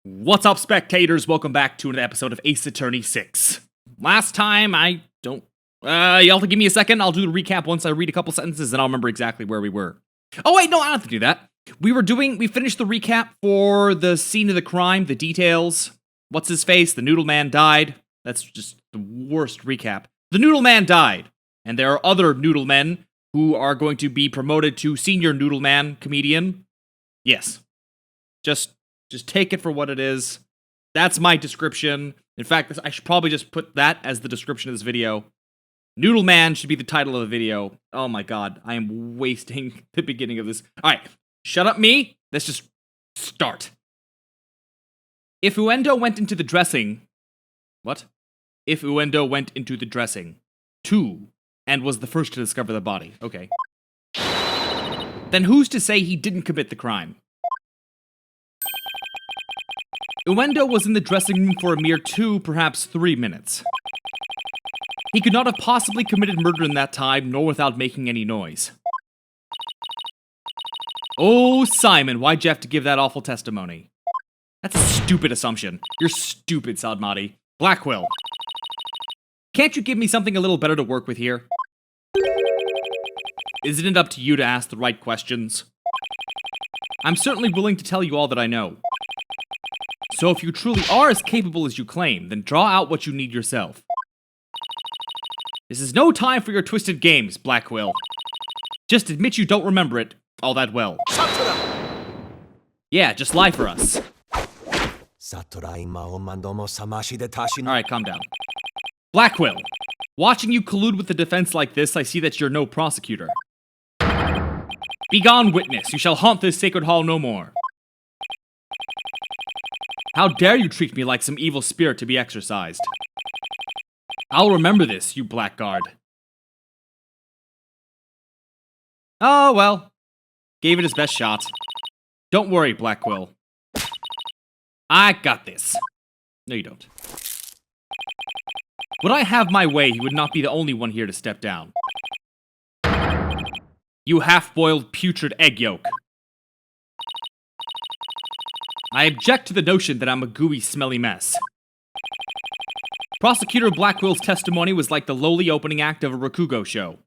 What's up, spectators? Welcome back to another episode of Ace Attorney 6. Last time, y'all have to give me a second. I'll do the recap once I read a couple sentences and I'll remember exactly where we were. Oh wait, no, I don't have to do that. We finished the recap for the scene of the crime, the details. What's his face? The Noodle Man died. That's just the worst recap. The Noodle Man died. And there are other Noodle Men who are going to be promoted to Senior Noodle Man Comedian. Yes. Just take it for what it is. That's my description. In fact, I should probably just put that as the description of this video. Noodle Man should be the title of the video. Oh my god, I am wasting the beginning of this. Alright, shut up me. Let's just start. If Uendo went into the dressing... What? If Uendo went into the dressing, too, and was the first to discover the body. Okay. Then who's to say he didn't commit the crime? Uendo was in the dressing room for a mere 2, perhaps 3 minutes. He could not have possibly committed murder in that time, nor without making any noise. Oh, Simon, why'd you have to give that awful testimony? That's a stupid assumption. You're stupid, Sadmati. Blackquill. Can't you give me something a little better to work with here? Isn't it up to you to ask the right questions? I'm certainly willing to tell you all that I know. So if you truly are as capable as you claim, then draw out what you need yourself. This is no time for your twisted games, Blackquill. Just admit you don't remember it all that well. Yeah, just lie for us. Alright, calm down. Blackquill, watching you collude with the defense like this, I see that you're no prosecutor. Begone, witness. You shall haunt this sacred hall no more. How dare you treat me like some evil spirit to be exorcised? I'll remember this, you blackguard. Oh, well. Gave it his best shot. Don't worry, Blackquill. I got this. No, you don't. Would I have my way, he would not be the only one here to step down. You half-boiled, putrid egg yolk. I object to the notion that I'm a gooey, smelly mess. Prosecutor Blackwill's testimony was like the lowly opening act of a Rakugo show.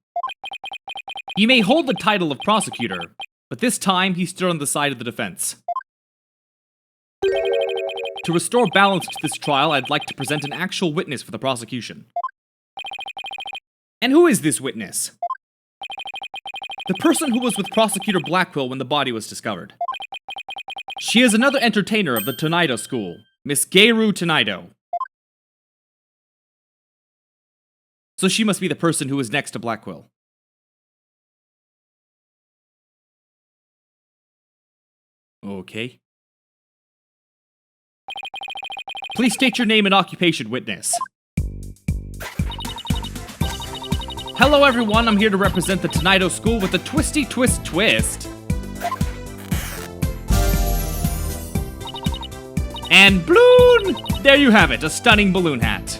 He may hold the title of prosecutor, but this time he stood on the side of the defense. To restore balance to this trial, I'd like to present an actual witness for the prosecution. And who is this witness? The person who was with Prosecutor Blackquill when the body was discovered. She is another entertainer of the Tonaido school, Miss Geiru Tonaido. So she must be the person who is next to Blackquill. Okay. Please state your name and occupation, witness. Hello everyone, I'm here to represent the Tonaido school with a twisty twist. And balloon! There you have it, a stunning balloon hat.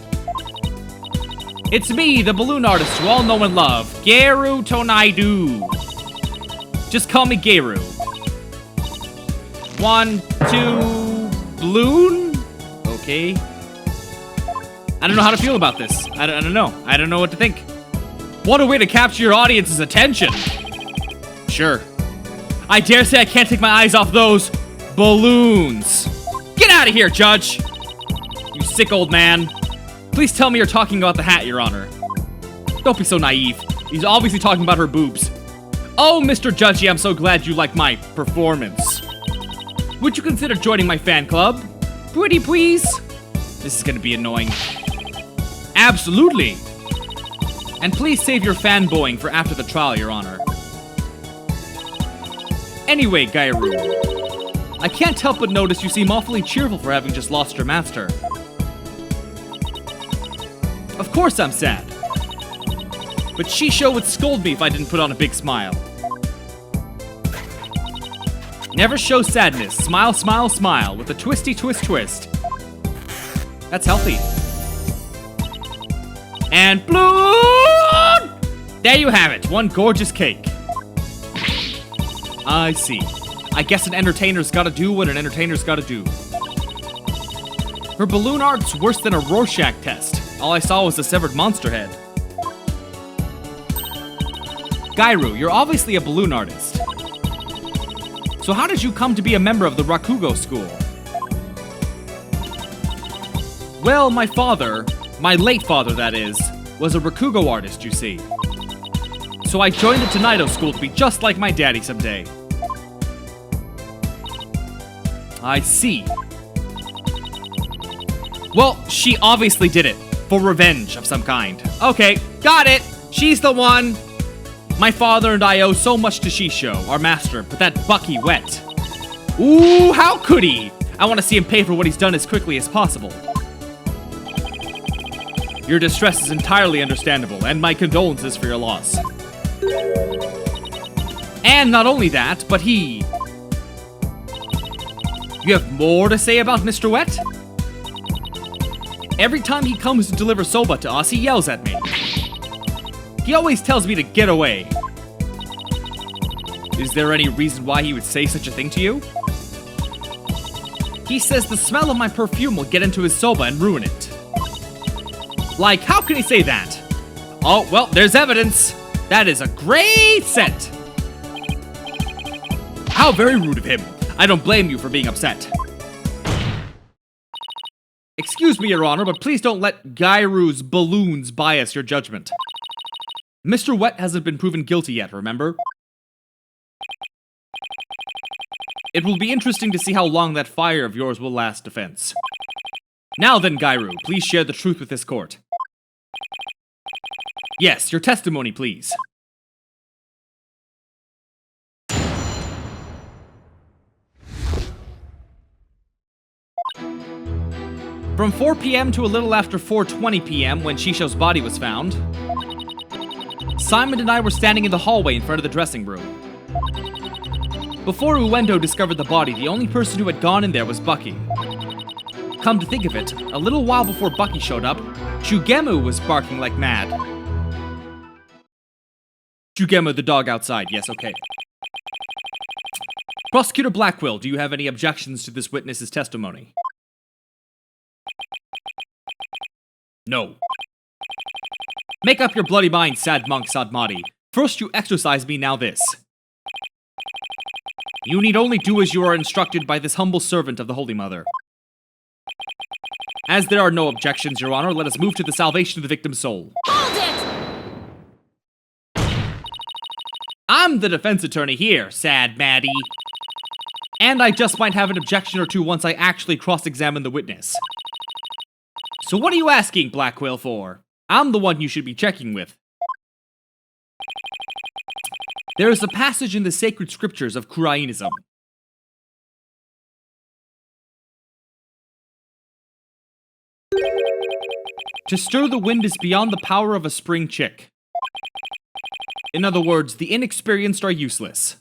It's me, the balloon artist you all know and love, Geiru Tonaido. Just call me Geiru. 1, 2, balloon? Okay. I don't know how to feel about this. I don't know. I don't know what to think. What a way to capture your audience's attention. Sure. I dare say I can't take my eyes off those balloons. Get out of here, Judge! You sick old man. Please tell me you're talking about the hat, Your Honor. Don't be so naive. He's obviously talking about her boobs. Oh, Mr. Judgy, I'm so glad you like my performance. Would you consider joining my fan club? Pretty please? This is gonna be annoying. Absolutely! And please save your fanboying for after the trial, Your Honor. Anyway, Geiru. I can't help but notice you seem awfully cheerful for having just lost your master. Of course I'm sad. But Shisho would scold me if I didn't put on a big smile. Never show sadness. Smile, smile, smile with a twisty twist. That's healthy. And bloom! There you have it. One gorgeous cake. I see. I guess an entertainer's gotta do what an entertainer's gotta do. Her balloon art's worse than a Rorschach test. All I saw was a severed monster head. Gairu, you're obviously a balloon artist. So how did you come to be a member of the Rakugo school? Well, my father, my late father that is, was a Rakugo artist, you see. So I joined the Tonaido school to be just like my daddy someday. I see. Well, she obviously did it. For revenge of some kind. Okay, got it! She's the one! My father and I owe so much to Shisho, our master, but that Bucky wet. Ooh, how could he? I want to see him pay for what he's done as quickly as possible. Your distress is entirely understandable, and my condolences for your loss. And not only that, but he... You have more to say about Mr. Wet? Every time he comes to deliver soba to us, he yells at me. He always tells me to get away. Is there any reason why he would say such a thing to you? He says the smell of my perfume will get into his soba and ruin it. Like, how can he say that? Oh, well, there's evidence. That is a great scent. How very rude of him. I don't blame you for being upset. Excuse me, Your Honor, but please don't let Gairu's balloons bias your judgment. Mr. Wet hasn't been proven guilty yet, remember? It will be interesting to see how long that fire of yours will last, defense. Now then, Gairu, please share the truth with this court. Yes, your testimony, please. From 4 p.m. to a little after 4:20 p.m. when Shisho's body was found, Simon and I were standing in the hallway in front of the dressing room. Before Uendo discovered the body, the only person who had gone in there was Bucky. Come to think of it, a little while before Bucky showed up, Shugemu was barking like mad. Shugemu, the dog outside, yes, okay. Prosecutor Blackquill, do you have any objections to this witness's testimony? No. Make up your bloody mind, sad monk Sadmati. First you exorcise me, now this. You need only do as you are instructed by this humble servant of the Holy Mother. As there are no objections, Your Honor, let us move to the salvation of the victim's soul. Hold it! I'm the defense attorney here, sad Maddie. And I just might have an objection or two once I actually cross-examine the witness. So what are you asking, Blackquill, for? I'm the one you should be checking with. There is a passage in the sacred scriptures of Kurainism. To stir the wind is beyond the power of a spring chick. In other words, the inexperienced are useless.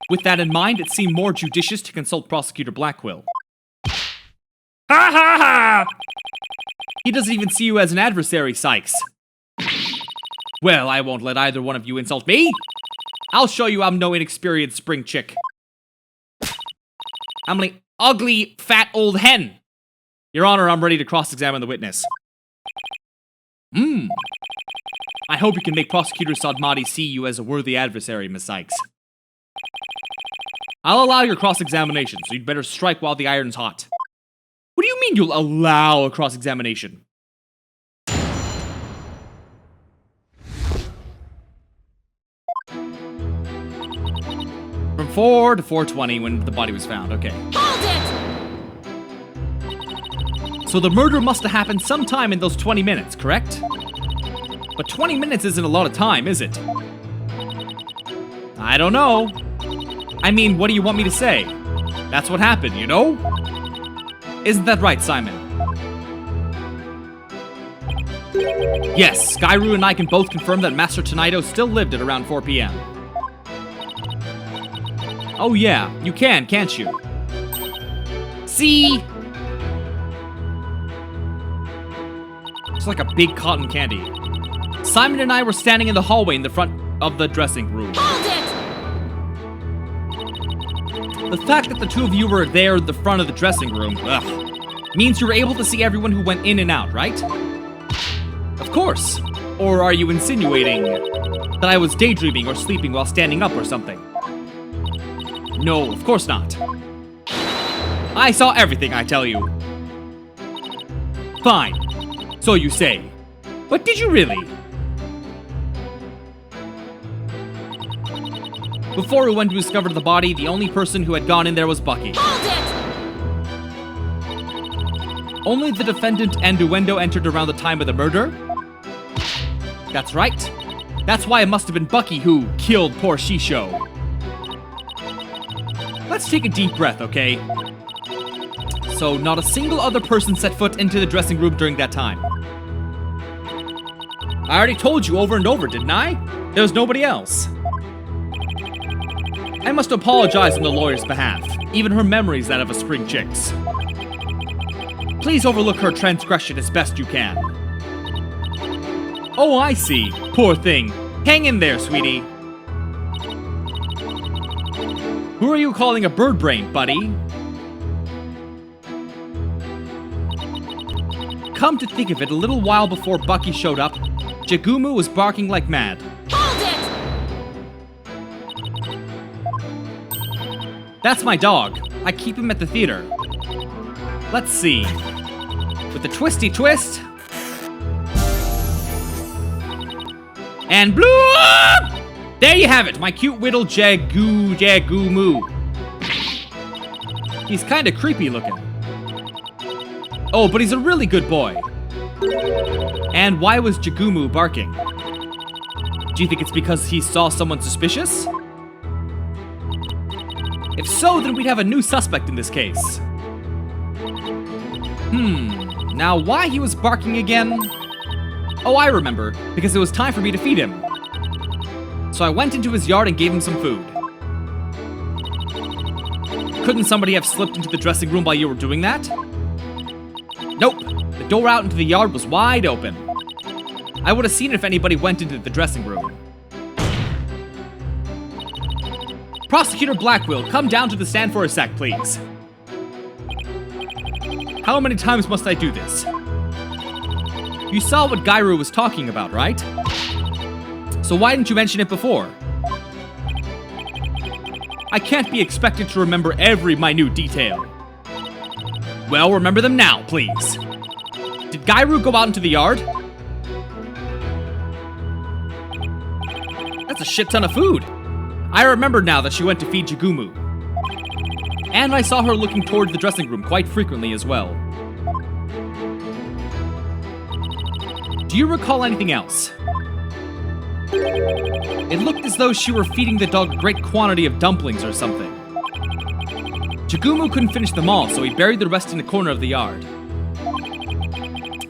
With that in mind, it seemed more judicious to consult Prosecutor Blackquill. Ha ha ha! He doesn't even see you as an adversary, Sykes. Well, I won't let either one of you insult me. I'll show you I'm no inexperienced spring chick. I'm an ugly, fat old hen. Your Honor, I'm ready to cross-examine the witness. I hope you can make Prosecutor Sadmati see you as a worthy adversary, Miss Sykes. I'll allow your cross-examination, so you'd better strike while the iron's hot. What do you mean you'll allow a cross-examination? From 4 to 4:20 when the body was found, okay. Hold it! So the murder must have happened sometime in those 20 minutes, correct? But 20 minutes isn't a lot of time, is it? I don't know. I mean, what do you want me to say? That's what happened, you know? Isn't that right, Simon? Yes, Gairu and I can both confirm that Master Tonaido still lived at around 4 p.m. Oh yeah, you can, can't you? See? It's like a big cotton candy. Simon and I were standing in the hallway in the front of the dressing room. Hold it! The fact that the two of you were there at the front of the dressing room, ugh. Means you were able to see everyone who went in and out, right? Of course. Or are you insinuating that I was daydreaming or sleeping while standing up or something? No, of course not. I saw everything, I tell you. Fine. So you say. But did you really? Before Uendo discovered the body, the only person who had gone in there was Bucky. Hold it! Only the defendant and Uendo entered around the time of the murder? That's right. That's why it must have been Bucky who killed poor Shisho. Let's take a deep breath, okay? So, not a single other person set foot into the dressing room during that time. I already told you over and over, didn't I? There was nobody else. I must apologize on the lawyer's behalf. Even her memory is that of a spring chick's. Please overlook her transgression as best you can. Oh, I see. Poor thing. Hang in there, sweetie. Who are you calling a bird brain, buddy? Come to think of it, a little while before Bucky showed up, Jagumu was barking like mad. Hold it! That's my dog. I keep him at the theater. Let's see. With the twisty twist. And bloop! There you have it, my cute little Jagumu. He's kinda creepy looking. Oh, but he's a really good boy. And why was Jagumu barking? Do you think it's because he saw someone suspicious? If so, then we'd have a new suspect in this case. Now why he was barking again? Oh, I remember, because it was time for me to feed him. So I went into his yard and gave him some food. Couldn't somebody have slipped into the dressing room while you were doing that? Nope, the door out into the yard was wide open. I would have seen it if anybody went into the dressing room. Prosecutor Blackquill, come down to the stand for a sec, please. How many times must I do this? You saw what Gyru was talking about, right? So why didn't you mention it before? I can't be expected to remember every minute detail. Well, remember them now, please. Did Gyru go out into the yard? That's a shit ton of food. I remember now that she went to feed Jagumu. And I saw her looking toward the dressing room quite frequently as well. Do you recall anything else? It looked as though she were feeding the dog a great quantity of dumplings or something. Jagumu couldn't finish them all, so he buried the rest in a corner of the yard.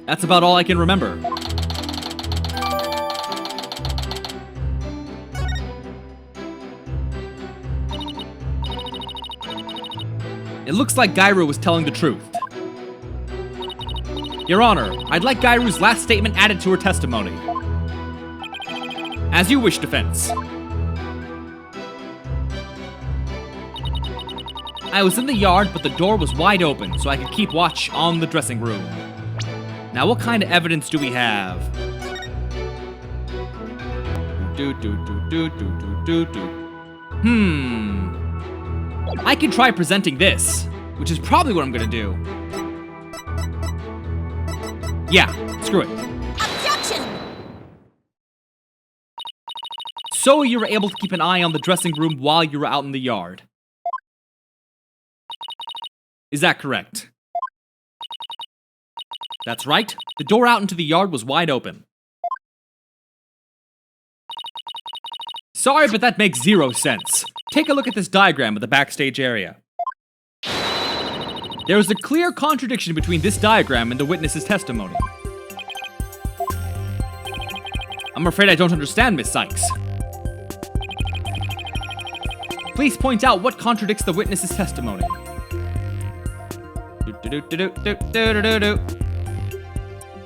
That's about all I can remember. It looks like Gyru was telling the truth. Your Honor, I'd like Gyru's last statement added to her testimony. As you wish, defense. I was in the yard, but the door was wide open, so I could keep watch on the dressing room. Now, what kind of evidence do we have? I can try presenting this, which is probably what I'm gonna do. Yeah, screw it. Objection! So you were able to keep an eye on the dressing room while you were out in the yard. Is that correct? That's right. The door out into the yard was wide open. Sorry, but that makes zero sense. Take a look at this diagram of the backstage area. There is a clear contradiction between this diagram and the witness's testimony. I'm afraid I don't understand, Miss Sykes. Please point out what contradicts the witness's testimony.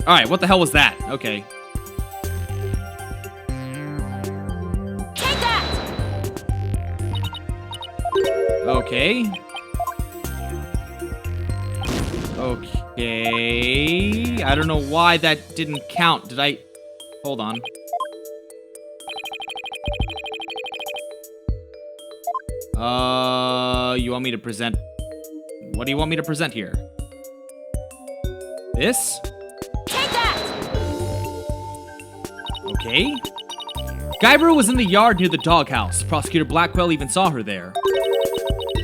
Alright, what the hell was that? Okay. Take that! Okay. Okay. I don't know why that didn't count. Did I... Hold on. You want me to present... What do you want me to present here? This? Take that! Okay. Gairu was in the yard near the doghouse. Prosecutor Blackquill even saw her there.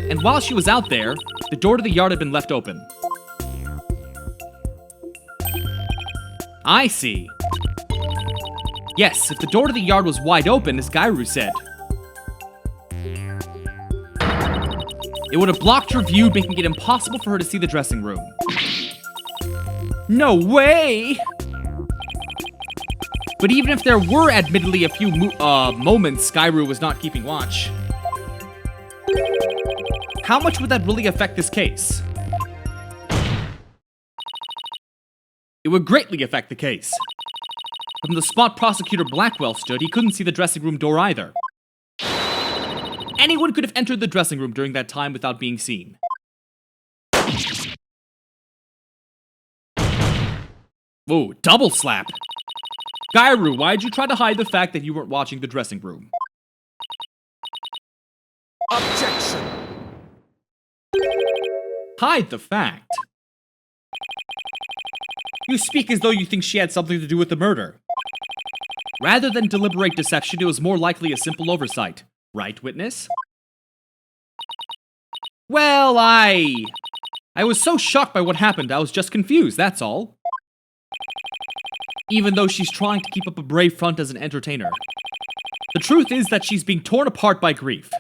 And while she was out there, the door to the yard had been left open. I see. Yes, if the door to the yard was wide open, as Gairu said, it would have blocked her view, making it impossible for her to see the dressing room. No way! But even if there were admittedly a few moments Gairu was not keeping watch, how much would that really affect this case? It would greatly affect the case. From the spot Prosecutor Blackquill stood, he couldn't see the dressing room door either. Anyone could have entered the dressing room during that time without being seen. Whoa, double slap! Gairu, why'd you try to hide the fact that you weren't watching the dressing room? Objection! Hide the fact? You speak as though you think she had something to do with the murder. Rather than deliberate deception, it was more likely a simple oversight. Right, witness? Well, I was so shocked by what happened, I was just confused, that's all. Even though she's trying to keep up a brave front as an entertainer. The truth is that she's being torn apart by grief.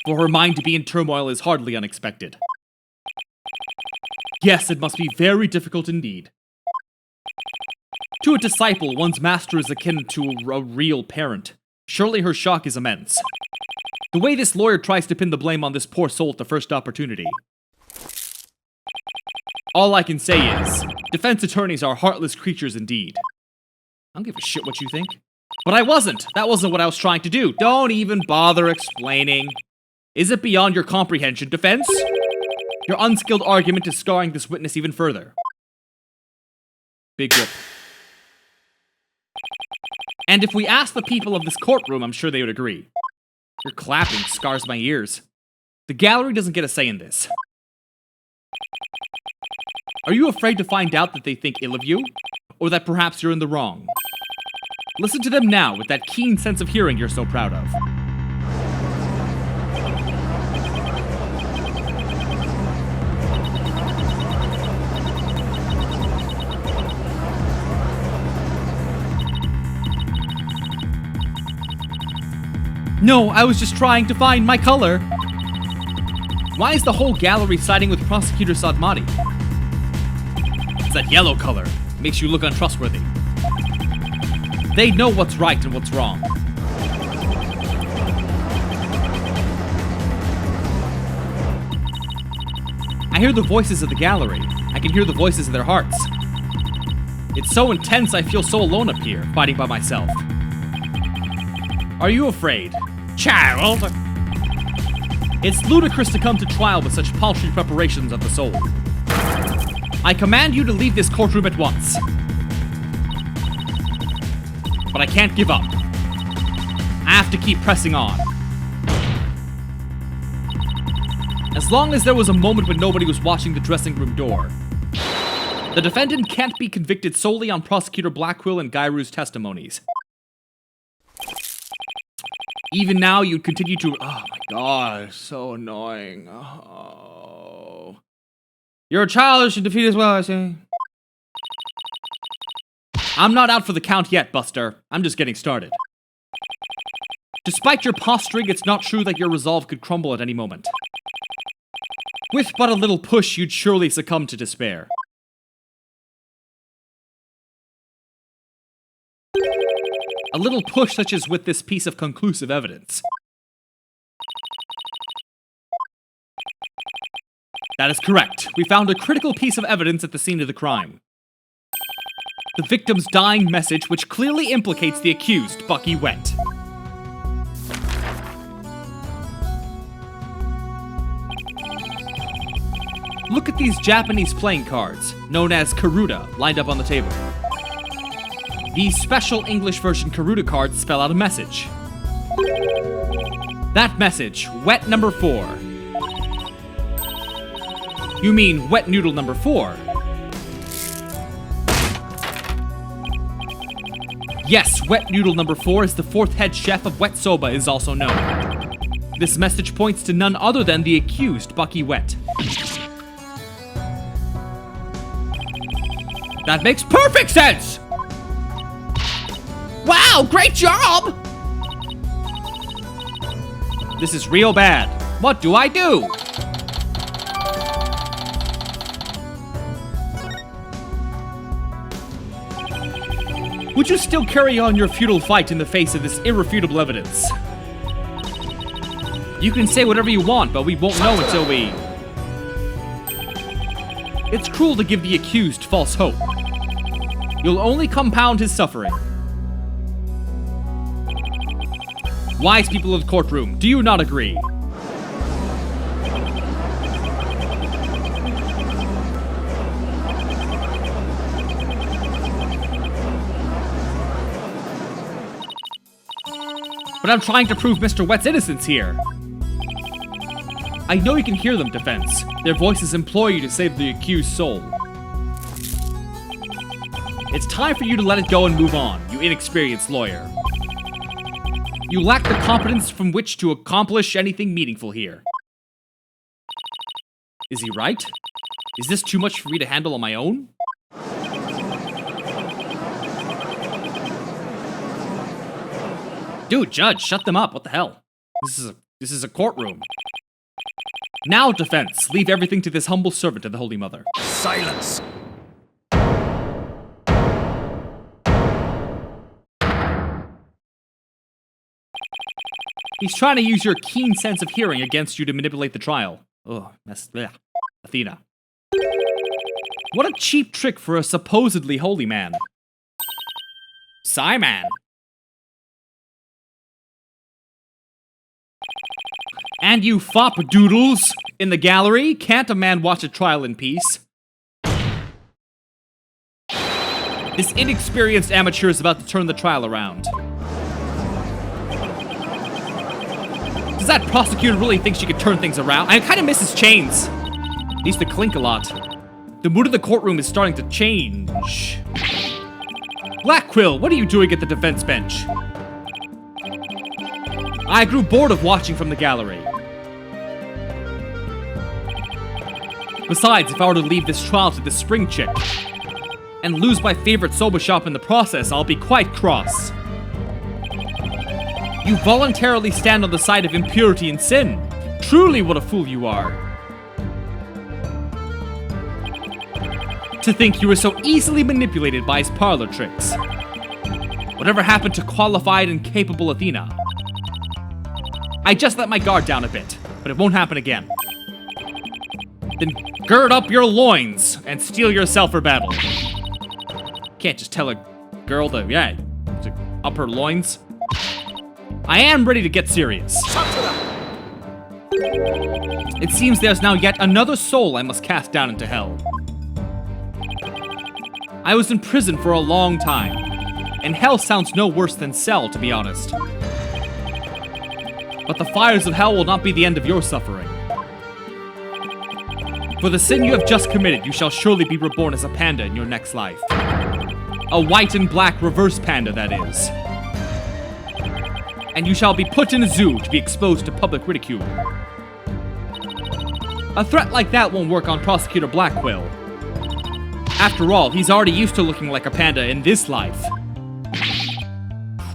For her mind to be in turmoil is hardly unexpected. Yes, it must be very difficult indeed. To a disciple, one's master is akin to a real parent. Surely her shock is immense. The way this lawyer tries to pin the blame on this poor soul at the first opportunity. All I can say is, defense attorneys are heartless creatures indeed. I don't give a shit what you think. But I wasn't! That wasn't what I was trying to do. Don't even bother explaining. Is it beyond your comprehension, defense? Your unskilled argument is scarring this witness even further. Big whoop. And if we ask the people of this courtroom, I'm sure they would agree. Your clapping scars my ears. The gallery doesn't get a say in this. Are you afraid to find out that they think ill of you? Or that perhaps you're in the wrong? Listen to them now with that keen sense of hearing you're so proud of. No, I was just trying to find my color. Why is the whole gallery siding with Prosecutor Sadmati? It's that yellow color. Makes you look untrustworthy. They know what's right and what's wrong. I hear the voices of the gallery. I can hear the voices of their hearts. It's so intense I feel so alone up here, fighting by myself. Are you afraid? Child! It's ludicrous to come to trial with such paltry preparations of the soul. I command you to leave this courtroom at once. But I can't give up. I have to keep pressing on. As long as there was a moment when nobody was watching the dressing room door, the defendant can't be convicted solely on Prosecutor Blackquill and Gairu's testimonies. Even now, you'd continue to... Oh my god, so annoying. Oh. You're childish and defeated as well, I say. I'm not out for the count yet, Buster. I'm just getting started. Despite your posturing, it's not true that your resolve could crumble at any moment. With but a little push, you'd surely succumb to despair. A little push such as with this piece of conclusive evidence. That is correct. We found a critical piece of evidence at the scene of the crime. The victim's dying message, which clearly implicates the accused, Bucky Wet. Look at these Japanese playing cards, known as Karuta, lined up on the table. These special English version Karuta cards spell out a message. That message, wet number 4. You mean wet noodle number 4? Yes, wet noodle number 4 is the 4th head chef of Wet Soba is also known. This message points to none other than the accused, Bucky Wet. That makes perfect sense! Wow, great job! This is real bad. What do I do? Would you still carry on your futile fight in the face of this irrefutable evidence? You can say whatever you want, but we won't know until we... It's cruel to give the accused false hope. You'll only compound his suffering. Wise people of the courtroom, do you not agree? But I'm trying to prove Mr. Wet's innocence here. I know you can hear them, defense. Their voices implore you to save the accused soul. It's time for you to let it go and move on, you inexperienced lawyer. You lack the competence from which to accomplish anything meaningful here. Is he right? Is this too much for me to handle on my own? Dude, Judge, shut them up. What the hell? This is a courtroom. Now, defense, leave everything to this humble servant of the Holy Mother. Silence! He's trying to use your keen sense of hearing against you to manipulate the trial. Ugh, that's... bleh. Athena. What a cheap trick for a supposedly holy man. Saiban. And you fop doodles in the gallery? Can't a man watch a trial in peace? This inexperienced amateur is about to turn the trial around. Does that prosecutor really think she could turn things around? I kind of miss his chains. He used to clink a lot. The mood of the courtroom is starting to change. Blackquill, what are you doing at the defense bench? I grew bored of watching from the gallery. Besides, if I were to leave this trial to this spring chick and lose my favorite soba shop in the process, I'll be quite cross. You voluntarily stand on the side of impurity and sin. Truly what a fool you are. To think you were so easily manipulated by his parlor tricks. Whatever happened to qualified and capable Athena? I just let my guard down a bit, but it won't happen again. Then gird up your loins and steel yourself for battle. Can't just tell a girl to, to up her loins. I am ready to get serious. It seems there's now yet another soul I must cast down into hell. I was in prison for a long time, and hell sounds no worse than cell, to be honest. But the fires of hell will not be the end of your suffering. For the sin you have just committed, you shall surely be reborn as a panda in your next life. A white and black reverse panda, that is. And you shall be put in a zoo to be exposed to public ridicule. A threat like that won't work on Prosecutor Blackquill. After all, he's already used to looking like a panda in this life.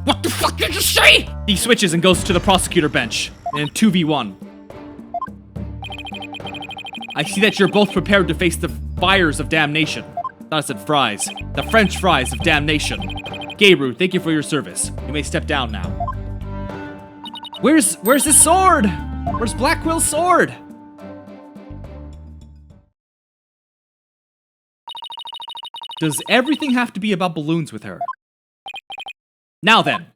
What the fuck did you say? He switches and goes to the prosecutor bench in 2v1. I see that you're both prepared to face the fires of damnation. Thought I said fries. The French fries of damnation. Gabriel, thank you for your service. You may step down now. Where's his sword? Where's Blackwill's sword? Does everything have to be about balloons with her? Now then.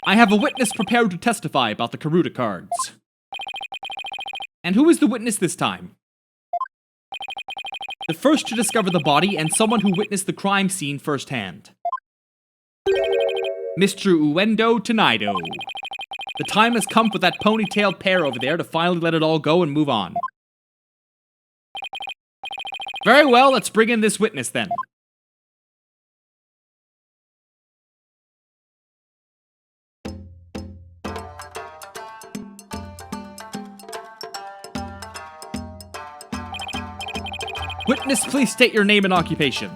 I have a witness prepared to testify about the Karuta cards. And who is the witness this time? The first to discover the body and someone who witnessed the crime scene firsthand. Mr. Uendo Tonaid. The time has come for that ponytailed pair over there to finally let it all go and move on. Very well, let's bring in this witness then. Witness, please state your name and occupation.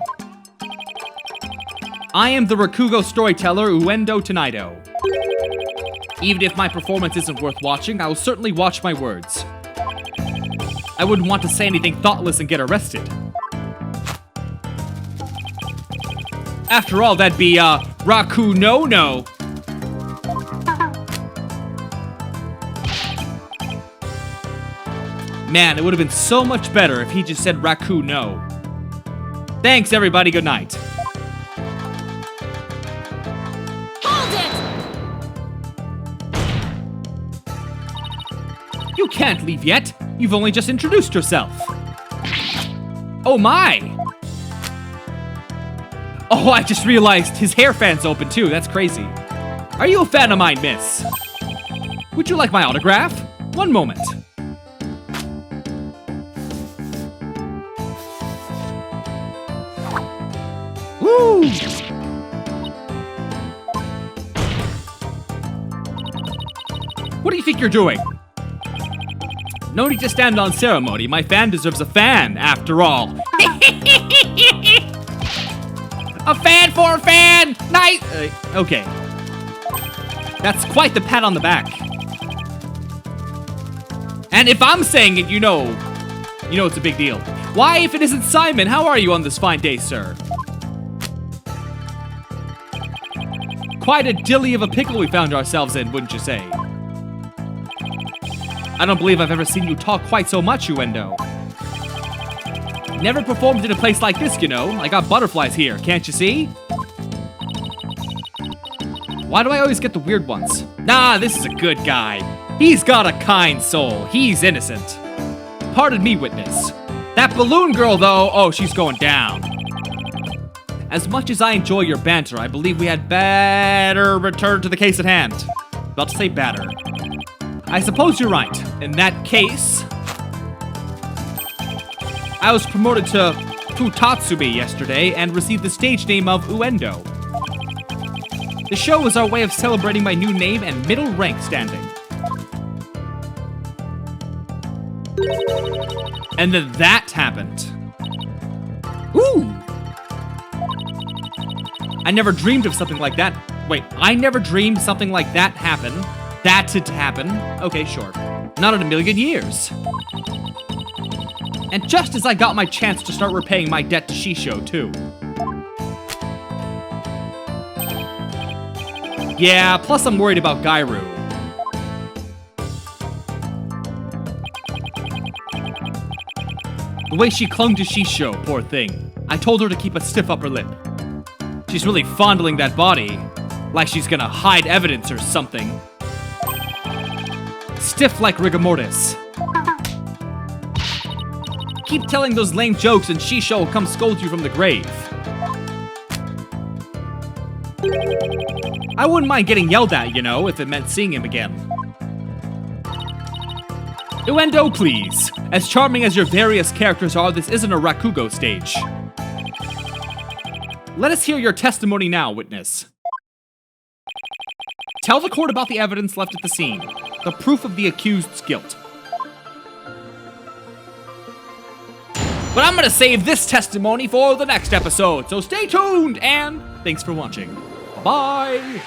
I am the Rakugo storyteller Uendo Tonaid. Even if my performance isn't worth watching, I will certainly watch my words. I wouldn't want to say anything thoughtless and get arrested. After all, that'd be, Raku no. Man, it would have been so much better if he just said Raku no. Thanks, everybody. Good night. Hold it! You can't leave yet. You've only just introduced yourself. Oh my! Oh, I just realized his hair fan's open too. That's crazy. Are you a fan of mine, miss? Would you like my autograph? One moment. Woo! What do you think you're doing? No need to stand on ceremony. My fan deserves a fan, after all. A fan for a fan! Nice! Okay. That's quite the pat on the back. And if I'm saying it, you know it's a big deal. Why, if it isn't Simon, how are you on this fine day, sir? Quite a dilly of a pickle we found ourselves in, wouldn't you say? I don't believe I've ever seen you talk quite so much, Uendo. Never performed in a place like this, you know. I got butterflies here, can't you see? Why do I always get the weird ones? Nah, this is a good guy. He's got a kind soul. He's innocent. Pardon me, witness. That balloon girl, though, oh, she's going down. As much as I enjoy your banter, I believe we had better return to the case at hand. About to say better. I suppose you're right. In that case, I was promoted to Futatsubi yesterday and received the stage name of Uendo. The show was our way of celebrating my new name and middle rank standing. And then that happened. Ooh! I never dreamed of something like that. Wait, I never dreamed something like that happened. That'd happen. Okay, sure. Not in a million years. And just as I got my chance to start repaying my debt to Shisho, too. Yeah, plus I'm worried about Gairu. The way she clung to Shisho, poor thing. I told her to keep a stiff upper lip. She's really fondling that body, like she's gonna hide evidence or something. Stiff like rigor mortis. Keep telling those lame jokes and Shisho will come scold you from the grave. I wouldn't mind getting yelled at, you know, if it meant seeing him again. Uendo, please. As charming as your various characters are, this isn't a Rakugo stage. Let us hear your testimony now, witness. Tell the court about the evidence left at the scene. The proof of the accused's guilt. But I'm gonna save this testimony for the next episode, so stay tuned, and thanks for watching. Bye!